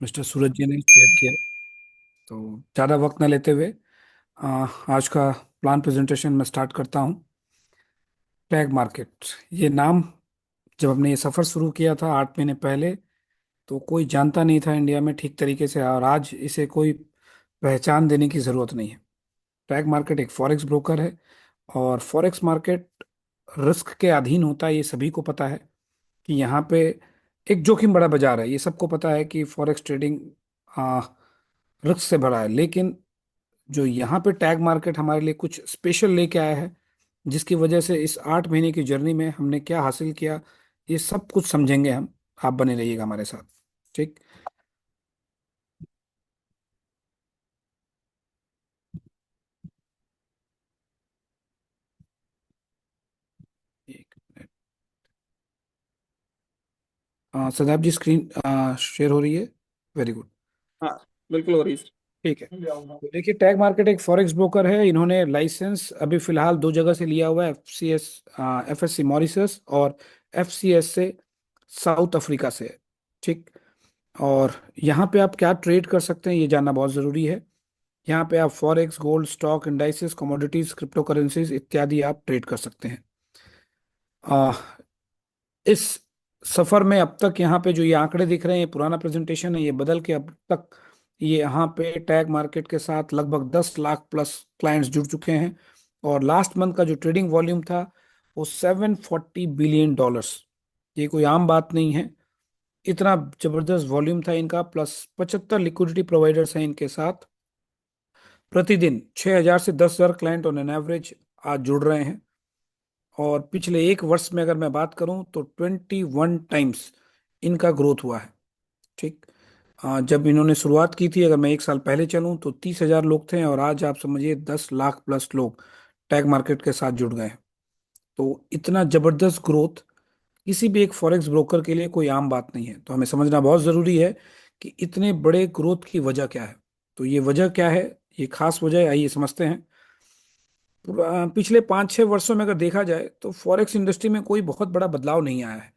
Mister सूरज जी ने share किया। तो ज़्यादा वक्त न लेते हुए आ, आज का प्लान प्रेजेंटेशन मैं स्टार्ट करता हूँ। टैग मार्केट, ये नाम जब हमने ये सफ़र शुरू किया था 8 महीने पहले, तो कोई जानता नहीं था इंडिया में ठीक तरीके से, और आज इसे कोई पहचान देने की ज़रूरत नहीं है। टैग मार्केट एक फॉरेक्स ब्रोकर है, और फॉरेक्स मार्केट रिस्क के अधीन होता है, ये सभी को पता है कि यहाँ पे एक जोखिम बड़ा बाजार है। ये सबको पता है कि फॉरेक्स ट्रेडिंग रिस्क से भरा है, लेकिन जो यहाँ पे टैग मार्केट हमारे लिए कुछ स्पेशल लेके आया है, जिसकी वजह से इस 8 महीने की जर्नी में हमने क्या हासिल किया, ये सब कुछ समझेंगे हम। आप बने रहिएगा हमारे साथ। ठीक। एक मिनट। सदाब जी, स्क्रीन शेयर हो रही है। Very good. हाँ, बिल्कुल हो रही है। ठीक है। तो देखिए, टैग मार्केट एक फॉरेक्स ब्रोकर है। इन्होंने लाइसेंस अभी फिलहाल दो जगह से लिया हुआ है, एफ एस सी मॉरिशस और FCS से साउथ अफ्रीका से। ठीक। और यहाँ पे आप क्या ट्रेड कर सकते हैं, ये जानना बहुत ज़रूरी है। यहाँ पे आप forex, gold, stock, indices, commodities, crypto currencies इत्यादि आप ट्रेड कर सकते हैं। आ, इस सफर में अब तक यहाँ पे जो ये आंकड़े दिख रहे हैं, ये पुराना प्रेजेंटेशन है, ये बदल के अब तक ये यहाँ पे टैग मार्केट के साथ लगभग 10 लाख प्लस क्लाइंट्स जुड़ चुके हैं। और लास्ट मंथ का जो ट्रेडिंग वॉल्यूम था, वो $740 बिलियन। ये कोई आम बात नहीं है। इतना जबरदस्त वॉल्यूम था इनका, प्लस 75 लिक्विडिटी प्रोवाइडर्स हैं इनके साथ। प्रतिदिन 6,000 से 10,000 क्लाइंट ऑन एन एवरेज आज जुड़ रहे हैं। और पिछले एक वर्ष में अगर मैं बात करूं तो 21 टाइम्स इनका ग्रोथ हुआ है। ठीक। जब इन्होंने शुरुआत की थी, अगर मैं एक साल पहले चलूं तो 30,000 लोग थे, और आज आप समझिए 10 लाख प्लस लोग टैग मार्केट के साथ जुड़ गए हैं। तो इतना जबरदस्त ग्रोथ किसी भी एक फॉरेक्स ब्रोकर के लिए कोई आम बात नहीं है। तो हमें समझना बहुत जरूरी है कि इतने बड़े ग्रोथ की वजह क्या है। तो ये वजह क्या है, ये खास वजह है, आइए समझते हैं। पिछले 5-6 वर्षों में अगर देखा जाए तो फॉरेक्स इंडस्ट्री में कोई बहुत बड़ा बदलाव नहीं आया है।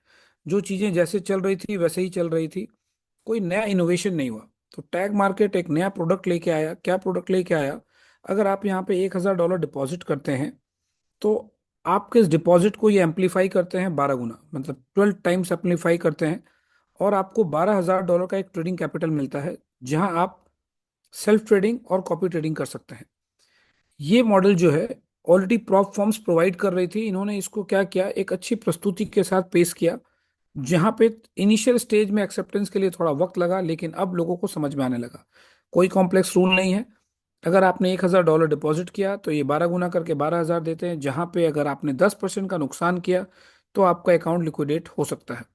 जो चीजें जैसे चल रही थी वैसे ही चल रही थी। कोई नया इनोवेशन नहीं हुआ। तो टैग मार्केट एक नया प्रोडक्ट लेके आया। क्या प्रोडक्ट लेके आया? अगर आप यहाँ पे $1,000 डिपॉजिट करते हैं, तो आपके इस डिपॉजिट को ये एम्पलीफाई करते हैं 12 गुना, मतलब 12 टाइम्स एम्पलीफाई करते हैं। और आपको $12,000 का एक ट्रेडिंग कैपिटल मिलता है, जहां आप सेल्फ ट्रेडिंग और कॉपी ट्रेडिंग कर सकते हैं। ये मॉडल जो है, ऑलरेडी प्रॉप फॉर्म्स प्रोवाइड कर रही थी, इन्होंने इसको क्या किया, एक अच्छी प्रस्तुति के साथ पेश किया। जहां पे इनिशियल स्टेज में एक्सेप्टेंस के लिए थोड़ा वक्त लगा, लेकिन अब लोगों को समझ में आने लगा। कोई कॉम्प्लेक्स रूल नहीं है। अगर आपने $1,000 डिपॉजिट किया तो ये 12 गुना करके 12,000 देते हैं, जहां पे अगर आपने 10% का नुकसान किया तो आपका अकाउंट लिक्विडेट हो सकता है।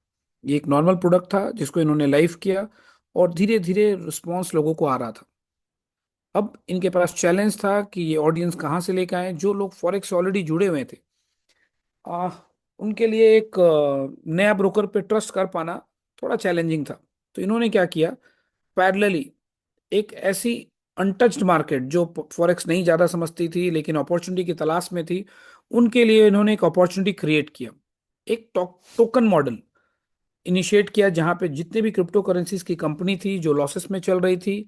ये एक नॉर्मल प्रोडक्ट था जिसको इन्होंने लाइव किया, और धीरे धीरे रिस्पॉन्स लोगों को आ रहा था। अब इनके पास चैलेंज था कि ये ऑडियंस कहाँ से लेकर आए। जो लोग फॉरेक्स से ऑलरेडी जुड़े हुए थे, आ, उनके लिए एक नया ब्रोकर पे ट्रस्ट कर पाना थोड़ा चैलेंजिंग था। तो इन्होंने क्या किया, पैरेलली एक ऐसी अनटच्ड मार्केट जो फॉरेक्स नहीं ज्यादा समझती थी लेकिन अपॉर्चुनिटी की तलाश में थी, उनके लिए इन्होंने एक अपॉर्चुनिटी क्रिएट किया। एक टोकन मॉडल इनिशिएट किया, जहां पे जितने भी क्रिप्टो करेंसीज की कंपनी थी जो लॉसेस में चल रही थी,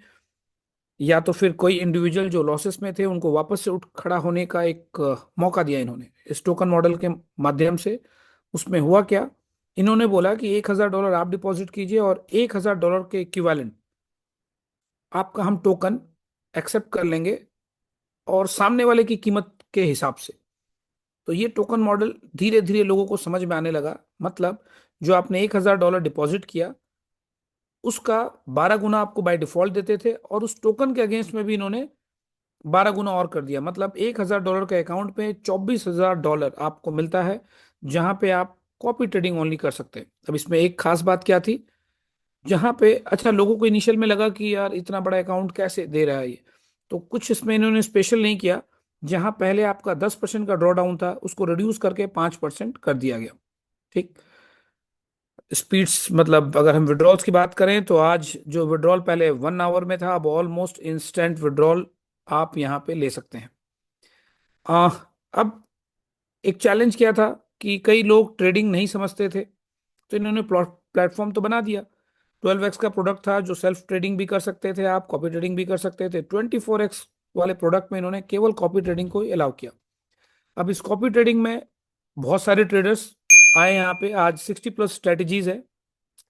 या तो फिर कोई इंडिविजुअल जो लॉसेस में थे, उनको वापस से उठ खड़ा होने का एक मौका दिया इन्होंने इस टोकन मॉडल के माध्यम से। उसमें हुआ क्या, इन्होंने बोला कि $1,000 आप डिपॉजिट कीजिए, और $1,000 के इक्विवेलेंट आपका हम टोकन एक्सेप्ट कर लेंगे, और सामने वाले की कीमत के हिसाब से। तो ये टोकन मॉडल धीरे धीरे लोगों को समझ में आने लगा। मतलब जो आपने $1,000 डिपॉजिट किया, उसका 12 गुना आपको बाय डिफॉल्ट देते थे, और उस टोकन के अगेंस्ट में भी इन्होंने 12 गुना और कर दिया। मतलब $1,000 के अकाउंट पे $24,000 आपको मिलता है, जहां पे आप कॉपी ट्रेडिंग ओनली कर सकते हैं। अब इसमें एक खास बात क्या थी, जहां पे अच्छा लोगों को इनिशियल में लगा कि यार इतना बड़ा अकाउंट कैसे दे रहा है ये। तो कुछ इसमें इन्होंने स्पेशल नहीं किया। जहां पहले आपका 10% का ड्रॉ डाउन था, उसको रिड्यूस करके 5% कर दिया गया। ठीक। स्पीड्स, मतलब अगर हम विड्रॉल्स की बात करें तो आज जो विड्रॉल पहले 1 आवर में था, अब ऑलमोस्ट इंस्टेंट विड्रॉल आप यहाँ पे ले सकते हैं। आ, अब एक चैलेंज क्या था कि कई लोग ट्रेडिंग नहीं समझते थे, तो इन्होंने प्लेटफॉर्म तो बना दिया, 12x का प्रोडक्ट था जो सेल्फ ट्रेडिंग भी कर सकते थे, आप कॉपी ट्रेडिंग भी कर सकते थे। 24x वाले प्रोडक्ट में इन्होंने केवल कॉपी ट्रेडिंग को अलाउ किया। अब इस कॉपी ट्रेडिंग में बहुत सारे ट्रेडर्स आए यहाँ पे। आज 60+ स्ट्रेटजीज है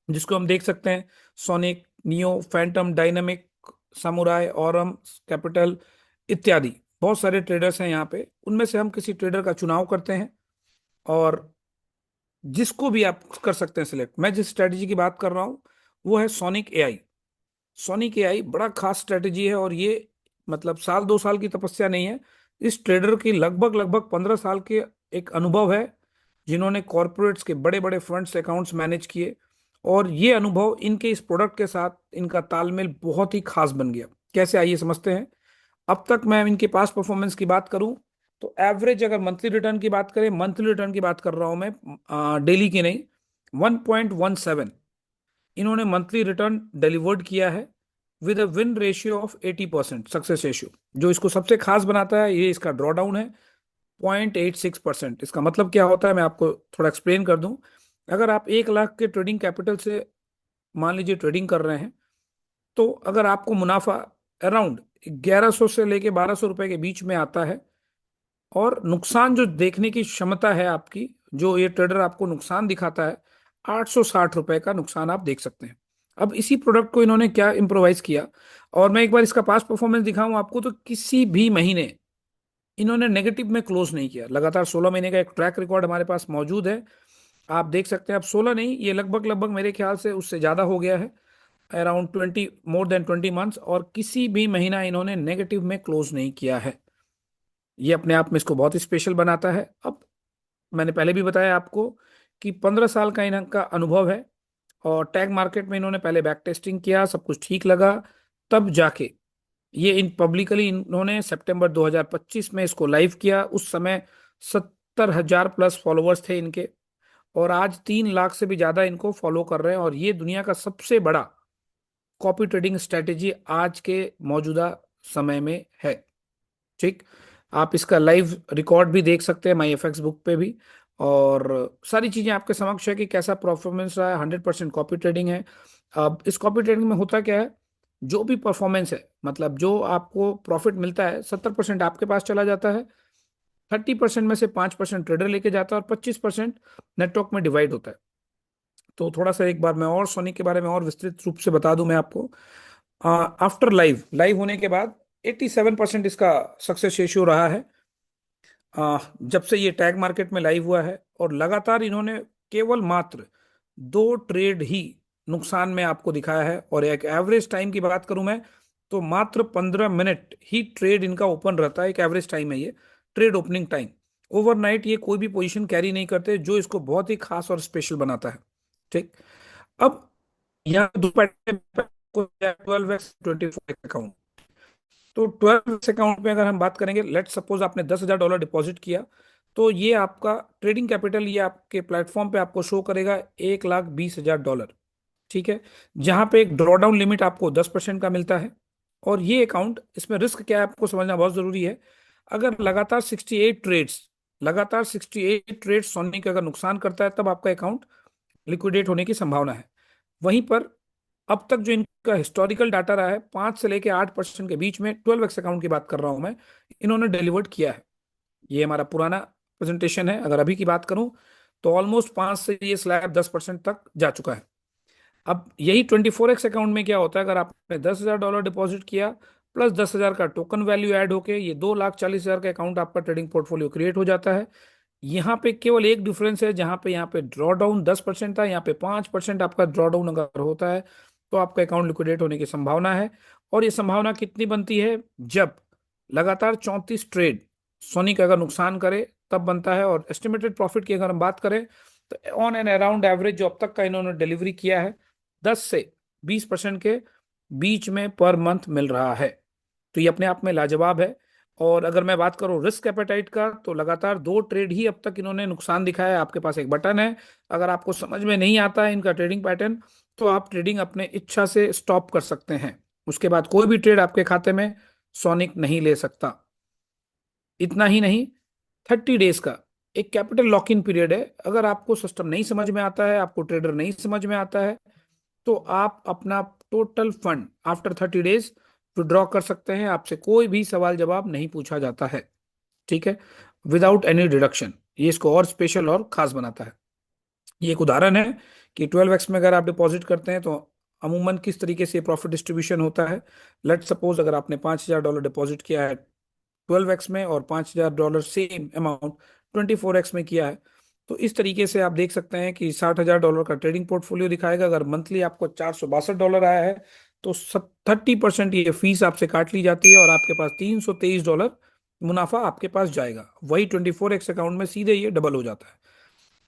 जिसको हम देख सकते हैं। Sonic, neo, Phantom, dynamic, samurai, Aurum, capital इत्यादि बहुत सारे ट्रेडर्स हैं यहाँ पे। उनमें से हम किसी ट्रेडर का चुनाव करते हैं और जिसको भी आप कर सकते हैं सिलेक्ट। मैं जिस स्ट्रेटजी की बात कर रहा हूँ वो है सोनिक एआई। सोनिक एआई बड़ा खास स्ट्रेटजी है और ये मतलब साल 2 साल की तपस्या नहीं है। इस ट्रेडर की लगभग लगभग 15 साल के एक अनुभव है, जिन्होंने कॉरपोरेट्स के बड़े बड़े फंड्स अकाउंट्स मैनेज किए। और ये अनुभव इनके इस प्रोडक्ट के साथ इनका तालमेल बहुत ही खास बन गया। कैसे, आइए समझते हैं। अब तक मैं इनके पास परफॉर्मेंस की बात करूं तो एवरेज, अगर मंथली रिटर्न की बात करें, मंथली रिटर्न की बात कर रहा हूं मैं, डेली की नहीं, 1.17 इन्होंने मंथली रिटर्न डिलीवर्ड किया है with a win ratio of 80%। Success ratio जो इसको सबसे खास बनाता है ये इसका ड्रॉडाउन है 0.86%। इसका मतलब क्या होता है, मैं आपको थोड़ा एक्सप्लेन कर दूं। अगर आप 1 लाख के ट्रेडिंग कैपिटल से मान लीजिए ट्रेडिंग कर रहे हैं, तो अगर आपको मुनाफा अराउंड 1100 से लेके 1200 रुपए के बीच में आता है और नुकसान जो देखने की क्षमता है आपकी, जो ये ट्रेडर आपको नुकसान दिखाता है, 860 रुपए का नुकसान आप देख सकते हैं। अब इसी प्रोडक्ट को इन्होंने क्या इम्प्रोवाइज किया, और मैं एक बार इसका पास्ट परफॉर्मेंस दिखाऊं आपको, तो किसी भी महीने इन्होंने नेगेटिव में क्लोज नहीं किया। लगातार 16 महीने का एक ट्रैक रिकॉर्ड हमारे पास मौजूद है। आप देख सकते हैं। अब 16 नहीं, ये लगभग लगभग मेरे ख्याल से उससे ज्यादा हो गया है, अराउंड 20, मोर देन 20 मंथ्स, और किसी भी महीना इन्होंने नेगेटिव में क्लोज नहीं किया है। ये अपने आप में इसको बहुत ही स्पेशल बनाता है। अब मैंने पहले भी बताया आपको कि 15 साल का इनका अनुभव है और टैग मार्केट में इन्होंने पहले बैक टेस्टिंग किया, सब कुछ ठीक लगा, तब जाके ये इन पब्लिकली इन्होंने सितंबर 2025 में इसको लाइव किया। उस समय 70,000+ फॉलोअर्स थे इनके, और आज 3 लाख से भी ज्यादा इनको फॉलो कर रहे हैं। और ये दुनिया का सबसे बड़ा कॉपी ट्रेडिंग स्ट्रेटेजी आज के मौजूदा समय में है। ठीक, आप इसका लाइव रिकॉर्ड भी देख सकते हैं माई एफ एक्स बुक पे भी, और सारी चीजें आपके समक्ष है कि कैसा परफॉर्मेंस रहा है। 100% कॉपी ट्रेडिंग है। अब इस कॉपी ट्रेडिंग में होता क्या है, जो भी परफॉर्मेंस है, मतलब जो आपको प्रॉफिट मिलता है, 70% आपके पास चला जाता है, 30% में से 5% ट्रेडर लेके जाता है और 25% नेटवर्क में डिवाइड होता है। तो थोड़ा सा एक बार मैं और सोनी के बारे में और विस्तृत रूप से बता दूं मैं आपको। आफ्टर लाइव लाइव होने के बाद 87% इसका सक्सेस रेशियो रहा है, जब से ये टैग मार्केट में लाइव हुआ है। और लगातार इन्होंने केवल मात्र 2 ट्रेड ही नुकसान में आपको दिखाया है। और एक एवरेज टाइम की बात करूं मैं, तो मात्र 15 मिनट ही ट्रेड इनका ओपन रहता है। एक एवरेज टाइम है ये, ट्रेड ओपनिंग टाइम। ओवरनाइट ये कोई भी पोजीशन कैरी नहीं करते, जो इसको बहुत ही खास और स्पेशल बनाता है। ठीक, अब यहाँ दो पैटर्न, 12x 24 अकाउंट। तो 12 अकाउंट में अगर हम बात करेंगे, लेट सपोज आपने $10,000 डिपॉजिट किया, तो ये आपका ट्रेडिंग कैपिटल ये आपके प्लेटफॉर्म पे आपको शो करेगा $1,20,000। ठीक है, जहां पे एक ड्रॉडाउन लिमिट आपको 10% का मिलता है। और ये अकाउंट, इसमें रिस्क क्या है आपको समझना बहुत जरूरी है। अगर लगातार 68 ट्रेड्स, लगातार 68 ट्रेड्स सोनी का अगर नुकसान करता है, तब आपका अकाउंट लिक्विडेट होने की संभावना है। वहीं पर अब तक जो इनका हिस्टोरिकल डाटा रहा है, 5 से लेके 8% के बीच में, 12x अकाउंट की बात कर रहा हूं मैं, इन्होंने डिलीवर्ड किया है। ये हमारा पुराना प्रेजेंटेशन है। अगर अभी की बात करूं तो ऑलमोस्ट 5 से ये स्लैब 10% तक जा चुका है। अब यही 24x अकाउंट में क्या होता है, अगर आपने $10,000 डिपॉजिट किया प्लस 10,000 का टोकन वैल्यू ऐड होके ये 2,40,000 का अकाउंट आपका ट्रेडिंग पोर्टफोलियो क्रिएट हो जाता है। यहाँ पे केवल एक डिफरेंस है, जहाँ पे यहाँ पे ड्रॉ डाउन 10% था, यहाँ पे 5% आपका ड्रॉ डाउन अगर होता है तो आपका अकाउंट लिक्विडेट होने की संभावना है। और ये संभावना कितनी बनती है, जब लगातार 34 ट्रेड सोनी का अगर नुकसान करे तब बनता है। और एस्टिमेटेड प्रॉफिट की अगर हम बात करें तो ऑन एंड अराउंड एवरेज जो अब तक का इन्होंने डिलीवरी किया है, 10 से 20% के बीच में पर मंथ मिल रहा है। तो ये अपने आप में लाजवाब है। और अगर मैं बात करूं रिस्क एपेटाइट का, तो लगातार 2 ट्रेड ही अब तक इन्होंने नुकसान दिखाया है। आपके पास एक बटन है, अगर आपको समझ में नहीं आता है इनका ट्रेडिंग पैटर्न, तो आप ट्रेडिंग अपने इच्छा से स्टॉप कर सकते हैं। उसके बाद कोई भी ट्रेड आपके खाते में सोनिक नहीं ले सकता। इतना ही नहीं, 30 डेज का एक कैपिटल लॉक इन पीरियड है। अगर आपको सिस्टम नहीं समझ में आता है, आपको ट्रेडर नहीं समझ में आता है, तो आप अपना total fund after 30 days withdraw कर सकते हैं, आपसे कोई भी सवाल जवाब नहीं पूछा जाता है। ठीक है, विदाउट एनी डिडक्शन। ये इसको और स्पेशल और खास बनाता है। ये एक उदाहरण है कि 12x में अगर आप डिपॉजिट करते हैं तो अमूमन किस तरीके से प्रॉफिट डिस्ट्रीब्यूशन होता है। लेट सपोज अगर आपने $5,000 डिपॉजिट किया है 12x में, और $5,000 सेम अमाउंट 24x में किया है, तो इस तरीके से आप देख सकते हैं कि $60,000 का ट्रेडिंग पोर्टफोलियो दिखाएगा। अगर मंथली आपको $462 आया है तो 30% ये फीस आपसे काट ली जाती है और आपके पास $323 मुनाफा आपके पास जाएगा। वही 24x अकाउंट में सीधे ये डबल हो जाता है।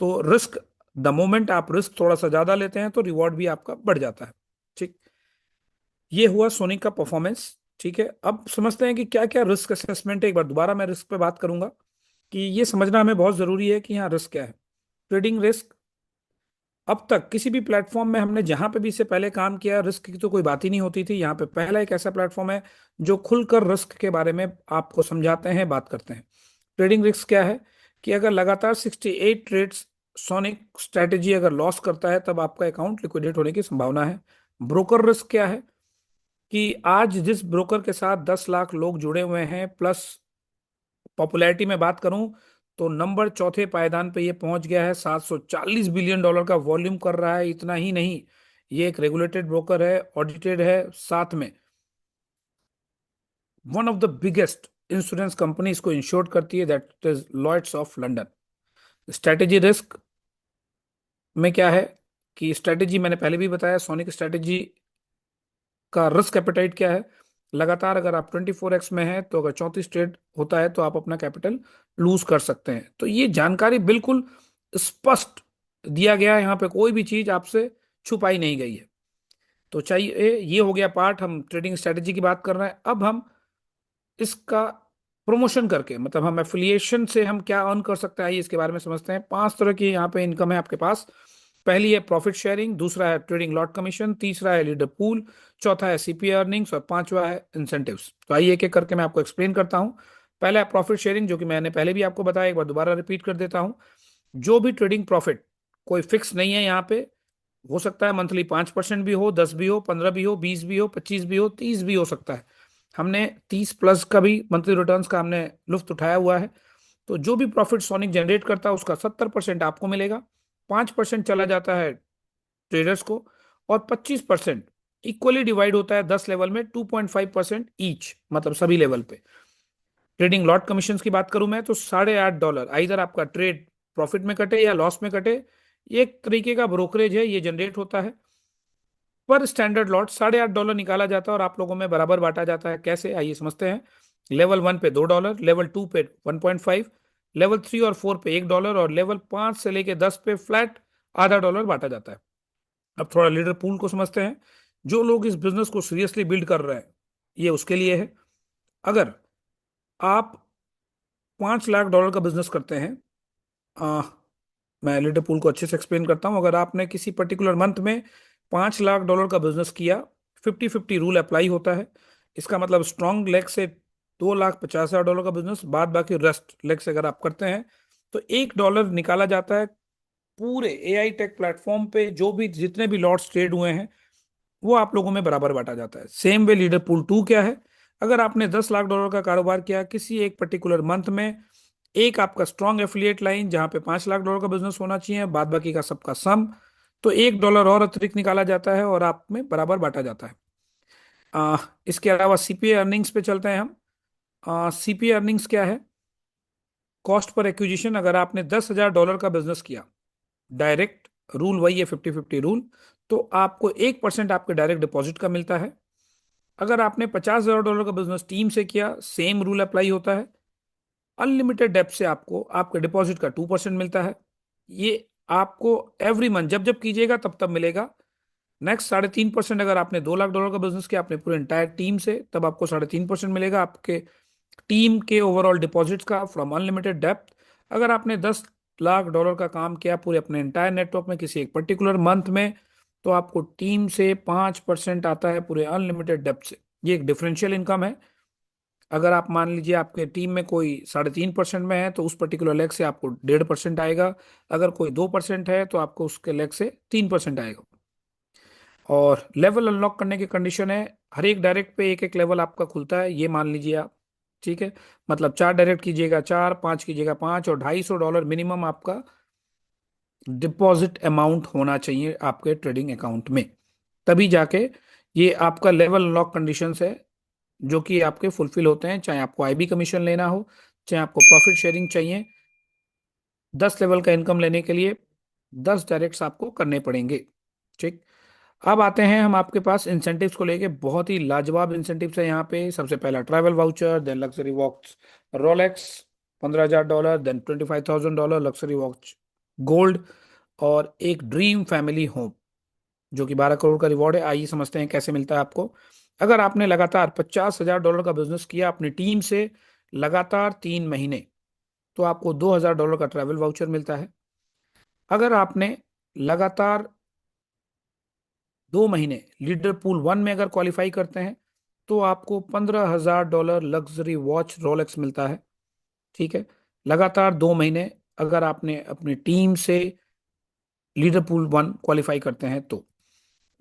तो रिस्क, द मोमेंट आप रिस्क थोड़ा सा ज्यादा लेते हैं तो रिवॉर्ड भी आपका बढ़ जाता है। ठीक, ये हुआ सोनिक का परफॉर्मेंस। ठीक है, अब समझते हैं कि क्या क्या रिस्क असेसमेंट है। एक बार दोबारा मैं रिस्क पे बात करूंगा कि ये समझना हमें बहुत जरूरी है कि यहाँ रिस्क क्या है। ट्रेडिंग रिस्क, अब तक किसी भी प्लेटफॉर्म में हमने जहां पे भी इससे पहले काम किया, रिस्क की तो कोई बात ही नहीं होती थी। यहाँ पे पहला एक ऐसा प्लेटफॉर्म है जो खुलकर रिस्क के बारे में आपको समझाते हैं, बात करते हैं। ट्रेडिंग रिस्क क्या है कि अगर लगातार 68 ट्रेड्स सोनिक स्ट्रेटेजी अगर लॉस करता है तब आपका अकाउंट लिक्विडेट होने की संभावना है। ब्रोकर रिस्क क्या है कि आज जिस ब्रोकर के साथ 10 लाख लोग जुड़े हुए हैं, प्लस पॉपुलैरिटी में बात करूं तो नंबर चौथे पायदान पे ये पहुंच गया है, $740 बिलियन का वॉल्यूम कर रहा है। इतना ही नहीं, ये एक रेगुलेटेड ब्रोकर है, ऑडिटेड है, साथ में one of the biggest insurance company इसको इंश्योर करती है, that is Lloyd's of London. Strategy risk में क्या है कि स्ट्रेटेजी मैंने पहले भी बताया, सोनिक स्ट्रेटेजी का रिस्क एपेटाइट क्या है। लगातार अगर आप 24x में हैं तो अगर 34 ट्रेड होता है तो आप अपना कैपिटल लूज कर सकते हैं। तो ये जानकारी बिल्कुल स्पष्ट दिया गया है, यहाँ पे कोई भी चीज आपसे छुपाई नहीं गई है। तो चाहिए, ये हो गया पार्ट, हम ट्रेडिंग स्ट्रेटेजी की बात कर रहे हैं। अब हम इसका प्रमोशन करके, मतलब हम एफिलिएशन से हम क्या अर्न कर सकते हैं, इसके बारे में समझते हैं। 5 तरह की यहाँ पे इनकम है आपके पास। पहली है प्रॉफिट शेयरिंग, दूसरा है ट्रेडिंग लॉट कमीशन, तीसरा है लीडर पूल, चौथा है सीपीए अर्निंग्स और पांचवा है इंसेंटिव्स। तो आइए एक एक करके मैं आपको एक्सप्लेन करता हूँ। पहला है प्रॉफिट शेयरिंग, जो कि मैंने पहले भी आपको बताया, एक बार दोबारा रिपीट कर देता हूँ। जो भी ट्रेडिंग प्रॉफिट, कोई फिक्स नहीं है यहाँ पे, हो सकता है मंथली 5% भी हो, 10 भी हो, 15 भी हो, 20 भी हो, 25 भी हो, 30 भी हो सकता है। हमने 30+ का भी मंथली रिटर्न्स का हमने लुफ्त उठाया हुआ है। तो जो भी प्रॉफिट सोनिक जनरेट करता है उसका 70% आपको मिलेगा, 5% चला जाता है ट्रेडर्स को, और 25% इक्वली डिवाइड होता है 10 लेवल में, 2.5% ईच, मतलब सभी लेवल पे। ट्रेडिंग लॉट कमीशन की बात करूं मैं तो $8.5 इधर आपका ट्रेड प्रॉफिट में कटे या लॉस में कटे, ये एक तरीके का ब्रोकरेज है, ये जनरेट होता है। पर स्टैंडर्ड लॉट $8.5 निकाला जाता है और आप लोगों में बराबर बांटा जाता है। कैसे, आइए समझते हैं। लेवल 1 पे $2, लेवल 2 पे 1.5, लेवल 3 और 4 पे $1, और लेवल 5 से लेके 10 पे फ्लैट $0.5 बांटा जाता है। अब थोड़ा लीडर पूल को समझते हैं। जो लोग इस बिजनेस को सीरियसली बिल्ड कर रहे हैं, ये उसके लिए है। अगर आप $5 लाख का बिजनेस करते हैं, आ, मैं लीडर पूल को अच्छे से एक्सप्लेन करता हूं। अगर आपने किसी पर्टिकुलर मंथ में $5 लाख का बिजनेस किया, 50-50 रूल अप्लाई होता है। इसका मतलब स्ट्रॉन्ग लेग से $2,50,000 का बिजनेस, बाद बाकी रेस्ट लेग से अगर आप करते हैं तो $1 निकाला जाता है। पूरे एआई टेक प्लेटफॉर्म पे जो भी जितने भी लॉट्स ट्रेड हुए हैं वो आप लोगों में बराबर बांटा जाता है। सेम वे लीडर पूल 2 क्या है, अगर आपने $10 लाख का कारोबार किया किसी एक पर्टिकुलर मंथ में, एक आपका स्ट्रॉन्ग एफिलिएट लाइन जहां पे $5 लाख का बिजनेस होना चाहिए, बाद बाकी का सबका सम, तो $1 और अतिरिक्त निकाला जाता है और आप में बराबर बांटा जाता है। इसके अलावा सीपीए अर्निंग्स पे चलते हैं हम। सीपीए अर्निंग्स क्या है, कॉस्ट पर एक्विजिशन। अगर आपने $10,000 का बिजनेस किया डायरेक्ट, रूल वही है 50-50 रूल, तो आपको 1% आपके डायरेक्ट डिपॉजिट का मिलता है। अगर आपने $50,000 का बिजनेस टीम से किया, सेम रूल अप्लाई होता है। अनलिमिटेड डेप्थ से आपको आपके डिपॉजिट का 2% मिलता है। ये आपको एवरी मंथ जब जब कीजिएगा तब तब मिलेगा। नेक्स्ट 3.5%, अगर आपने $2 लाख का बिजनेस किया अपने पूरे इंटायर टीम से, तब आपको 3.5% मिलेगा आपके टीम के ओवरऑल डिपॉजिट्स का फ्रॉम अनलिमिटेड डेप्थ। अगर आपने $10 लाख का काम किया पूरे अपने इंटायर नेटवर्क में किसी एक पर्टिकुलर मंथ में, तो आपको टीम से 5% आता है पूरे अनलिमिटेड डेप्थ से। ये एक डिफरेंशियल इनकम है। अगर आप मान लीजिए आपके टीम में कोई 3.5% में है तो उस पर्टिकुलर लेग से आपको 1.5% आएगा। अगर कोई 2% है तो आपको उसके लेग से 3% आएगा। और लेवल अनलॉक करने की कंडीशन है, हर एक डायरेक्ट पे एक एक लेवल आपका खुलता है, ये मान लीजिए आप। ठीक है, मतलब 4 डायरेक्ट कीजिएगा 4, 5 कीजिएगा 5, और $250 मिनिमम आपका डिपॉजिट अमाउंट होना चाहिए आपके ट्रेडिंग अकाउंट में। तभी जाके ये आपका लेवल अनलॉक कंडीशंस है, जो कि आपके फुलफिल होते हैं, चाहे आपको आईबी कमीशन लेना हो, चाहे आपको प्रॉफिट शेयरिंग चाहिए। 10 लेवल का इनकम लेने के लिए 10 डायरेक्ट्स आपको करने पड़ेंगे। ठीक। अब आते हैं हम आपके पास इंसेंटिव्स को लेके, बहुत ही लाजवाब इंसेंटिव्स है यहाँ पे। सबसे पहला travel voucher, then luxury watch Rolex $15,000, then $25,000 luxury watch gold, और एक ड्रीम फैमिली होम जो कि 12 करोड़ का रिवॉर्ड है। आइए समझते हैं कैसे मिलता है आपको। अगर आपने लगातार $50,000 का बिजनेस किया अपनी टीम से लगातार 3 महीने, तो आपको $2,000 का ट्रैवल वाउचर मिलता है। अगर आपने लगातार 2 महीने लीडर पूल 1 में अगर क्वालिफाई करते हैं, तो आपको $15,000 लग्जरी वॉच रोलेक्स मिलता है। ठीक है, लगातार 2 महीने अगर आपने अपनी टीम से लीडर पूल 1 क्वालिफाई करते हैं तो।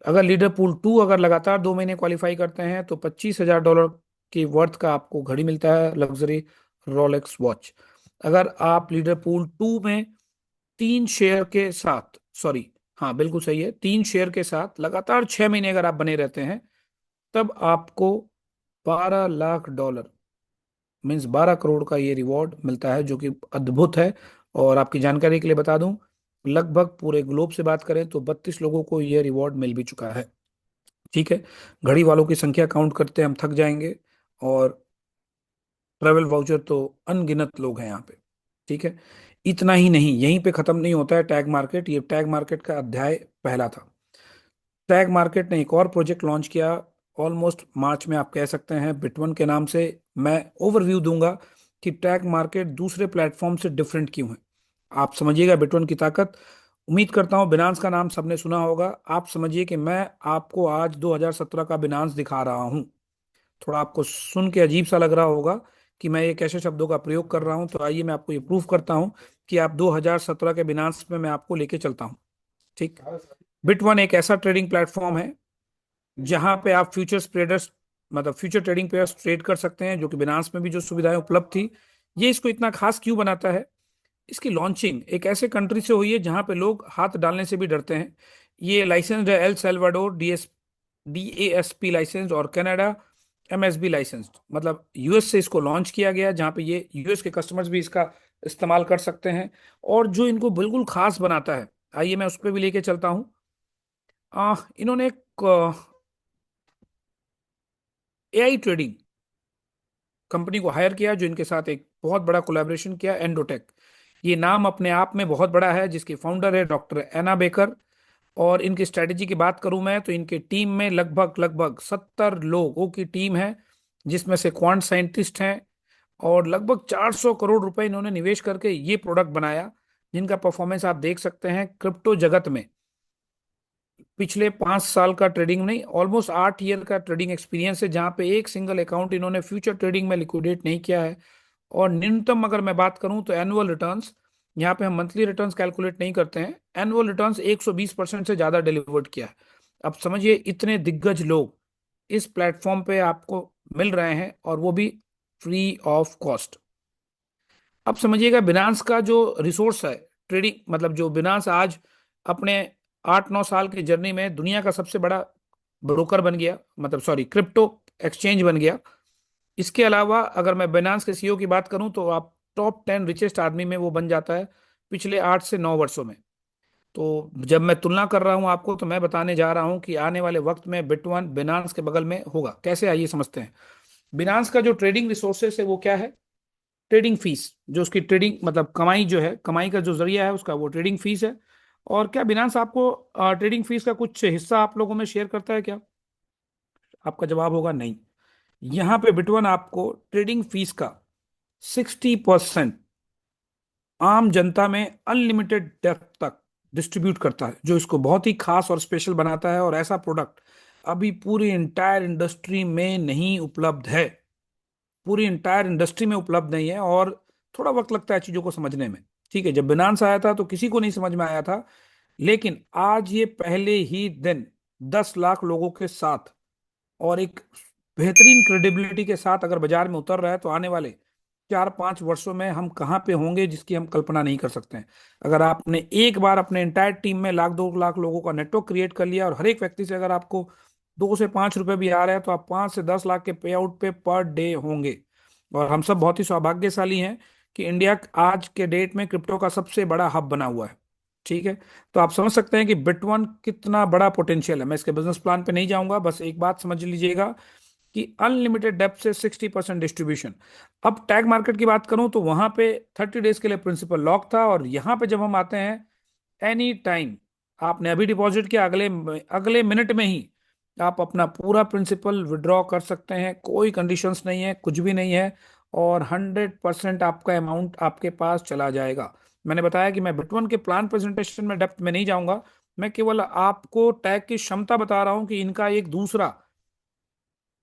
अगर लीडर पूल 2 अगर लगातार 2 महीने क्वालिफाई करते हैं, तो $25,000 की वर्थ का आपको घड़ी मिलता है, लग्जरी रोलेक्स वॉच। अगर आप लीडर पूल 2 में 3 शेयर के साथ, सॉरी, हाँ बिल्कुल सही है, 3 शेयर के साथ लगातार 6 महीने अगर आप बने रहते हैं, तब आपको $12 लाख, मीन्स 12 करोड़ का ये रिवॉर्ड मिलता है, जो कि अद्भुत है। और आपकी जानकारी के लिए बता दूं, लगभग पूरे ग्लोब से बात करें तो 32 लोगों को ये रिवॉर्ड मिल भी चुका है। ठीक है, घड़ी वालों की संख्या काउंट करते हम थक जाएंगे, और ट्रेवल वाउचर तो अनगिनत लोग हैं यहाँ पे। ठीक है, इतना ही नहीं, यहीं पे खत्म नहीं होता है टैग मार्केट, ये टैग मार्केट का अध्याय पहला था। टैग मार्केट ने एक और प्रोजेक्ट लॉन्च किया ऑलमोस्ट मार्च में, आप कह सकते हैं, बिटवन के नाम से। मैं ओवरव्यू दूंगा कि टैग मार्केट दूसरे प्लेटफॉर्म से डिफरेंट क्यों है, आप समझिएगा बिटवन की ताकत। उम्मीद करता हूं बिनांस का नाम सबने सुना होगा। आप समझिए कि मैं आपको आज 2017 का बिनांस दिखा रहा हूं। थोड़ा आपको सुन के अजीब सा लग रहा होगा कि मैं ये कैसे शब्दों का प्रयोग कर रहा हूं, तो आइए मैं आपको ये प्रूफ करता हूं कि आप 2017 के बिनांस में मैं आपको लेके चलता हूं। ठीक। बिटवन एक ऐसा ट्रेडिंग प्लेटफॉर्म है जहां पे आप फ्यूचर्स ट्रेडर्स, मतलब फ्यूचर ट्रेडिंग पेयर्स ट्रेड कर सकते हैं, जो कि बिनांस में भी जो सुविधाएं उपलब्ध थी। ये इसको इतना खास क्यों बनाता है, इसकी लॉन्चिंग एक ऐसे कंट्री से हुई है जहां पे लोग हाथ डालने से भी डरते हैं। ये लाइसेंस्ड है एल सेल्वाडोर, डीएएसपी लाइसेंस, और कनाडा एमएसबी लाइसेंस्ड। मतलब यूएस से इसको लॉन्च किया गया, जहां पे ये यूएस के कस्टमर्स भी इसका इस्तेमाल कर सकते हैं। और जो इनको बिल्कुल खास बनाता है, आइए मैं उस पर भी लेके चलता हूँ। इन्होंने एक एआई ट्रेडिंग कंपनी को हायर किया, जो इनके साथ एक बहुत बड़ा कोलैबोरेशन किया, एंडोटेक। ये नाम अपने आप में बहुत बड़ा है, जिसकी फाउंडर है डॉक्टर एना बेकर। और इनकी स्ट्रेटेजी की बात करूं मैं, तो इनके टीम में लगभग लगभग 70 लोगों की टीम है, जिसमें से क्वांट साइंटिस्ट हैं। और लगभग 400 करोड़ रुपए इन्होंने निवेश करके ये प्रोडक्ट बनाया, जिनका परफॉर्मेंस आप देख सकते हैं क्रिप्टो जगत में। पिछले 5 साल का ट्रेडिंग नहीं, ऑलमोस्ट 8 ईयर का ट्रेडिंग एक्सपीरियंस है, जहां पे एक सिंगल अकाउंट इन्होंने फ्यूचर ट्रेडिंग में लिक्विडेट नहीं किया है। और न्यूनतम अगर मैं बात करूं तो एनुअल रिटर्न्स, यहाँ पे हम मंथली रिटर्न्स कैलकुलेट नहीं करते हैं, एनुअल रिटर्न्स 120% से ज्यादा डिलीवर्ड किया है। अब समझिए, इतने दिग्गज लोग इस प्लेटफॉर्म पे आपको मिल रहे हैं, और वो भी फ्री ऑफ कॉस्ट। अब समझिएगा बिनांस का जो रिसोर्स है ट्रेडिंग, मतलब जो बिनांस आज अपने 8-9 साल की जर्नी में दुनिया का सबसे बड़ा ब्रोकर बन गया, मतलब सॉरी, क्रिप्टो एक्सचेंज बन गया। इसके अलावा अगर मैं बिनांस के सीईओ की बात करूं, तो आप टॉप 10 रिचेस्ट आदमी में वो बन जाता है पिछले 8 से 9 वर्षों में। तो जब मैं तुलना कर रहा हूं आपको, तो मैं बताने जा रहा हूं कि आने वाले वक्त में बिटवन बिनांस के बगल में होगा। कैसे, आइए समझते हैं। बिनांस का जो ट्रेडिंग रिसोर्सेस है वो क्या है, ट्रेडिंग फीस, जो उसकी ट्रेडिंग मतलब कमाई जो है, कमाई का जो जरिया है उसका, वो ट्रेडिंग फीस है। और क्या बिनांस आपको ट्रेडिंग फीस का कुछ हिस्सा आप लोगों में शेयर करता है क्या? आपका जवाब होगा नहीं। यहाँ पे बिटवन आपको ट्रेडिंग फीस का 60% आम जनता में अनलिमिटेड डेप्थ तक डिस्ट्रीब्यूट करता है, जो इसको बहुत ही खास और स्पेशल बनाता है। और ऐसा प्रोडक्ट अभी पूरी इंटायर इंडस्ट्री में नहीं उपलब्ध है, पूरी इंटायर इंडस्ट्री में उपलब्ध नहीं है। और थोड़ा वक्त लगता है चीजों को समझने में। ठीक है, जब बिनांस आया था तो किसी को नहीं समझ में आया था, लेकिन आज ये पहले ही दिन 10 लाख लोगों के साथ और एक बेहतरीन क्रेडिबिलिटी के साथ अगर बाजार में उतर रहा है, तो आने वाले 4-5 वर्षों में हम कहाँ पे होंगे जिसकी हम कल्पना नहीं कर सकते हैं। अगर आपने एक बार अपने इंटायर टीम में लाख 2 लाख लोगों का नेटवर्क क्रिएट कर लिया और हर एक व्यक्ति से अगर आपको 2 से 5 रुपए भी आ रहा है, तो आप 5 से 10 लाख के पे आउट पे पर डे होंगे। और हम सब बहुत ही सौभाग्यशाली हैं कि इंडिया आज के डेट में क्रिप्टो का सबसे बड़ा हब बना हुआ है। ठीक है। तो आप समझ सकते हैं कि बिटवन कितना बड़ा पोटेंशियल है। मैं इसके बिजनेस प्लान पे नहीं जाऊंगा, बस एक बात समझ लीजिएगा कि अनलिमिटेड डेप्थ से 60% डिस्ट्रीब्यूशन। अब टैग मार्केट की बात करूं तो वहां पे 30 डेज के लिए प्रिंसिपल लॉक था, और यहां पे जब हम आते हैं, एनी टाइम आपने अभी डिपॉजिट किया, अगले अगले मिनट में ही आप अपना पूरा प्रिंसिपल विड्रॉ कर सकते हैं। कोई कंडीशंस नहीं है, कुछ भी नहीं है, और 100% आपका अमाउंट आपके पास चला जाएगा। मैंने बताया कि मैं बिटवन के प्लान प्रेजेंटेशन में डेप्थ में नहीं जाऊंगा। मैं केवल आपको टैग की क्षमता बता रहा हूं कि इनका एक दूसरा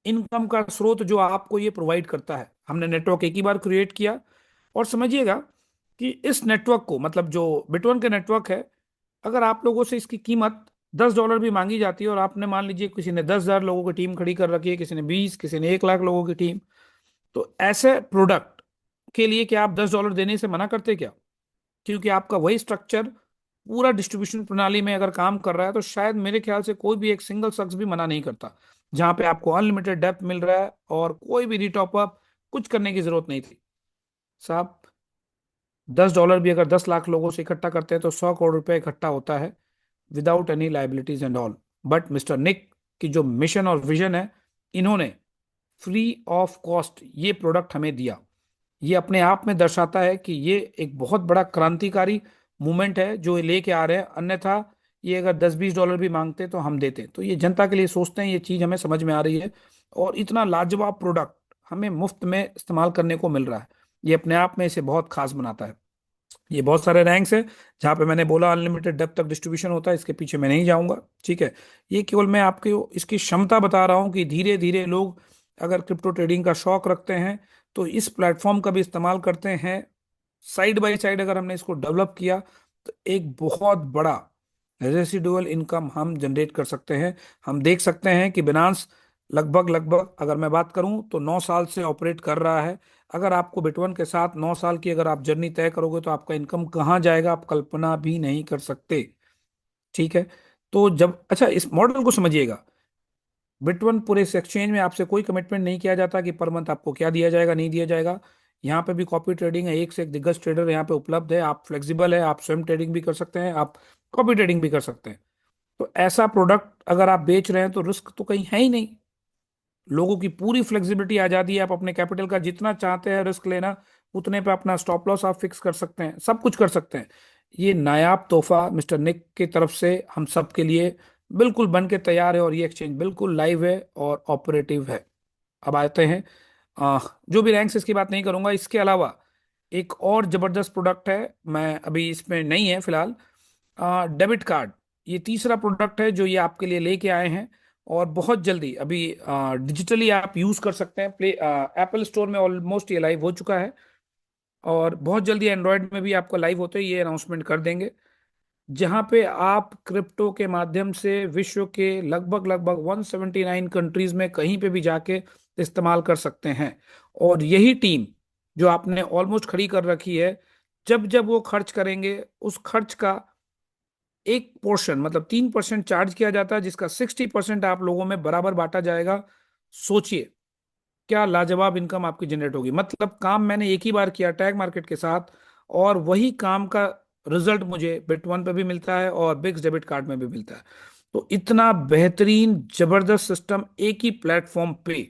इनकम का स्रोत जो आपको ये प्रोवाइड करता है। हमने नेटवर्क एक ही बार क्रिएट किया, और समझिएगा कि इस नेटवर्क को, मतलब जो बिटवन के नेटवर्क है, अगर आप लोगों से इसकी कीमत $10 भी मांगी जाती है, और आपने मान लीजिए किसी ने 10,000 लोगों की टीम खड़ी कर रखी है, किसी ने 20, किसी ने 1 लाख लोगों की टीम, तो ऐसे प्रोडक्ट के लिए क्या आप $10 देने से मना करते क्या? क्योंकि आपका वही स्ट्रक्चर पूरा डिस्ट्रीब्यूशन प्रणाली में अगर काम कर रहा है, तो शायद मेरे ख्याल से कोई भी एक सिंगल शख्स भी मना नहीं करता। जहां पे आपको अनलिमिटेड डेप्थ मिल रहा है और कोई भी रिटॉप अप कुछ करने की जरूरत नहीं थी साहब। $10 भी अगर 10 लाख लोगों से इकट्ठा करते हैं तो 100 करोड़ रुपए इकट्ठा होता है, without any liabilities and all. But mister Nick की जो मिशन और विजन है, इन्होंने फ्री ऑफ कॉस्ट ये प्रोडक्ट हमें दिया। ये अपने आप में दर्शाता है कि ये एक बहुत बड़ा क्रांतिकारी मूवमेंट है जो ये लेके आ रहे हैं। अन्यथा ये अगर 10-20 डॉलर भी मांगते तो हम देते। तो ये जनता के लिए सोचते हैं, ये चीज हमें समझ में आ रही है, और इतना लाजवाब प्रोडक्ट हमें मुफ्त में इस्तेमाल करने को मिल रहा है। ये अपने आप में इसे बहुत खास बनाता है। ये बहुत सारे रैंक्स है जहां पे मैंने बोला अनलिमिटेड डेप्थ तक डिस्ट्रीब्यूशन होता है, इसके पीछे मैं नहीं जाऊंगा। ठीक है। ये केवल मैं आपको इसकी क्षमता बता रहा हूं कि धीरे धीरे लोग अगर क्रिप्टो ट्रेडिंग का शौक रखते हैं तो इस प्लेटफॉर्म का भी इस्तेमाल करते हैं। साइड बाय साइड अगर हमने इसको डेवलप किया, तो एक बहुत बड़ा रेसिडुअल इनकम हम जनरेट कर सकते हैं। हम देख सकते हैं कि बिनांस लगभग लगभग अगर मैं बात करूं तो 9 साल से ऑपरेट कर रहा है। अगर आपको बिटवन के साथ 9 साल की अगर आप जर्नी तय करोगे, तो आपका इनकम कहाँ जाएगा आप कल्पना भी नहीं कर सकते। ठीक है। तो जब अच्छा इस मॉडल को समझिएगा, बिटवन पूरे इस एक्सचेंज में आपसे कोई कमिटमेंट नहीं किया जाता कि पर मंथ आपको क्या दिया जाएगा, नहीं दिया जाएगा। यहाँ पे भी कॉपी ट्रेडिंग है, एक से एक दिग्गज ट्रेडर यहाँ पे उपलब्ध है। आप फ्लेक्सिबल है, आप स्वयं ट्रेडिंग भी कर सकते हैं, आप कॉपी ट्रेडिंग भी कर सकते हैं। तो ऐसा प्रोडक्ट अगर आप बेच रहे हैं तो रिस्क तो कहीं है ही नहीं। लोगों की पूरी फ्लेक्सिबिलिटी आजादी है, आप अपने कैपिटल का जितना चाहते हैं रिस्क लेना, उतने पे अपना स्टॉप लॉस आप फिक्स कर सकते हैं, सब कुछ कर सकते हैं। ये नायाब तोहफा मिस्टर निक की तरफ से हम सब के लिए बिल्कुल बन के तैयार है, और ये एक्सचेंज बिल्कुल लाइव है और ऑपरेटिव है। अब आते हैं जो भी रैंक्स, इसकी बात नहीं करूंगा। इसके अलावा एक और जबरदस्त प्रोडक्ट है, मैं अभी इसमें नहीं है फिलहाल, डेबिट कार्ड। ये तीसरा प्रोडक्ट है जो ये आपके लिए लेके आए हैं, और बहुत जल्दी अभी डिजिटली आप यूज कर सकते हैं। प्ले एप्पल स्टोर में ऑलमोस्ट ये लाइव हो चुका है, और बहुत जल्दी एंड्रॉयड में भी आपको लाइव होते ही ये अनाउंसमेंट कर देंगे, जहां पे आप क्रिप्टो के माध्यम से विश्व के लगभग लगभग 179 कंट्रीज में कहीं पे भी जाके इस्तेमाल कर सकते हैं। और यही टीम जो आपने ऑलमोस्ट खड़ी कर रखी है, जब जब वो खर्च करेंगे, उस खर्च का एक पोर्शन मतलब 3% चार्ज किया जाता है, जिसका 60% आप लोगों में बराबर बांटा जाएगा। सोचिए क्या लाजवाब इनकम आपकी जनरेट होगी। मतलब काम मैंने एक ही बार किया टैग मार्केट के साथ, और वही काम का रिजल्ट मुझे बिटवन पे भी मिलता है और बिक्स डेबिट कार्ड में भी मिलता है। तो इतना बेहतरीन जबरदस्त सिस्टम एक ही प्लेटफॉर्म पे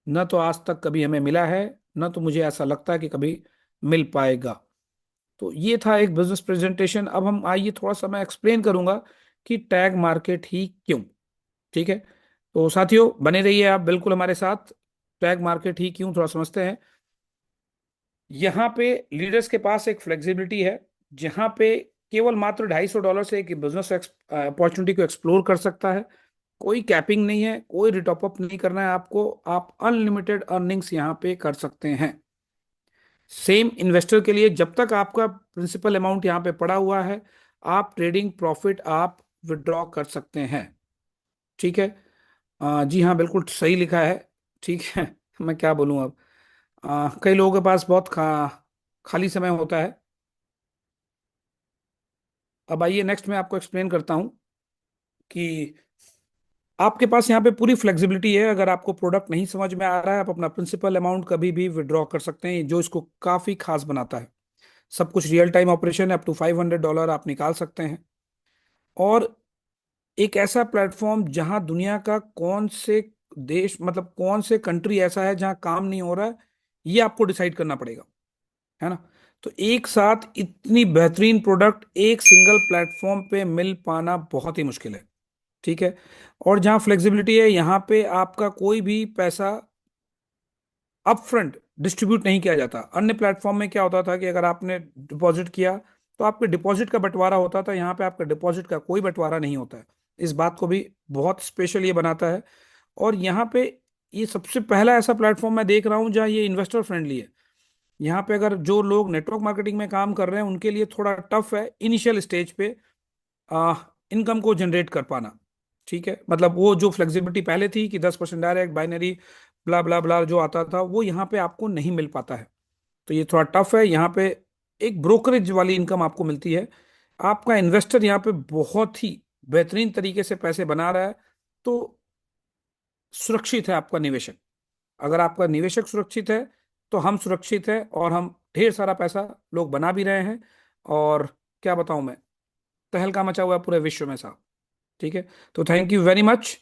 न तो आज तक कभी हमें मिला है, न तो मुझे ऐसा लगता है कि कभी मिल पाएगा। तो ये था एक बिजनेस प्रेजेंटेशन। अब हम आइए थोड़ा सा मैं एक्सप्लेन करूंगा कि टैग मार्केट ही क्यों। ठीक है। तो साथियों बने रहिए आप बिल्कुल हमारे साथ। टैग मार्केट ही क्यों थोड़ा समझते हैं। यहाँ पे लीडर्स के पास एक फ्लेक्सिबिलिटी है, जहाँ पे केवल मात्र $250 से एक बिजनेस अपॉर्चुनिटी को एक्सप्लोर कर सकता है। कोई कैपिंग नहीं है, कोई रिटॉप अप नहीं करना है आपको, आप अनलिमिटेड अर्निंग्स यहाँ पे कर सकते हैं। सेम इन्वेस्टर के लिए, जब तक आपका प्रिंसिपल अमाउंट यहाँ पे पड़ा हुआ है, आप ट्रेडिंग प्रॉफिट आप विड्रॉ कर सकते हैं। ठीक है। जी हाँ, बिल्कुल सही लिखा है। ठीक है। मैं क्या बोलूँ अब। कई लोगों के पास बहुत खाली समय होता है। अब आइए नेक्स्ट मैं आपको एक्सप्लेन करता हूँ कि आपके पास यहाँ पे पूरी फ्लेक्सिबिलिटी है। अगर आपको प्रोडक्ट नहीं समझ में आ रहा है, आप अपना प्रिंसिपल अमाउंट कभी भी विड्रॉ कर सकते हैं, जो इसको काफी खास बनाता है। सब कुछ रियल टाइम ऑपरेशन है, अप टू $500 आप निकाल सकते हैं। और एक ऐसा प्लेटफॉर्म जहां दुनिया का कौन से देश, मतलब कौन से कंट्री ऐसा है जहां काम नहीं हो रहा है, ये आपको डिसाइड करना पड़ेगा, है ना। तो एक साथ इतनी बेहतरीन प्रोडक्ट एक सिंगल प्लेटफॉर्म पे मिल पाना बहुत ही मुश्किल है। ठीक है। और जहां फ्लेक्सिबिलिटी है, यहाँ पे आपका कोई भी पैसा अपफ्रंट डिस्ट्रीब्यूट नहीं किया जाता। अन्य प्लेटफॉर्म में क्या होता था कि अगर आपने डिपॉजिट किया तो आपके डिपॉजिट का बंटवारा होता था, यहाँ पे आपका डिपॉजिट का कोई बंटवारा नहीं होता है। इस बात को भी बहुत स्पेशल ये बनाता है। और यहाँ पे ये सबसे पहला ऐसा प्लेटफॉर्म मैं देख रहा हूँ जहाँ ये इन्वेस्टर फ्रेंडली है। यहाँ पे अगर जो लोग नेटवर्क मार्केटिंग में काम कर रहे हैं उनके लिए थोड़ा टफ है इनिशियल स्टेज पे इनकम को जनरेट कर पाना। ठीक है, मतलब वो जो फ्लेक्सिबिलिटी पहले थी कि 10% डायरेक्ट बाइनरी ब्ला ब्ला ब्ला जो आता था, वो यहाँ पे आपको नहीं मिल पाता है। तो ये थोड़ा टफ है यहाँ पे। एक ब्रोकरेज वाली इनकम आपको मिलती है। आपका इन्वेस्टर यहाँ पे बहुत ही बेहतरीन तरीके से पैसे बना रहा है। तो सुरक्षित है आपका निवेशक। अगर आपका निवेशक सुरक्षित है तो हम सुरक्षित हैं, और हम ढेर सारा पैसा लोग बना भी रहे हैं। और क्या बताऊं मैं, तहलका मचा हुआ है पूरे विश्व में साहब। ठीक है। तो थैंक यू वेरी मच।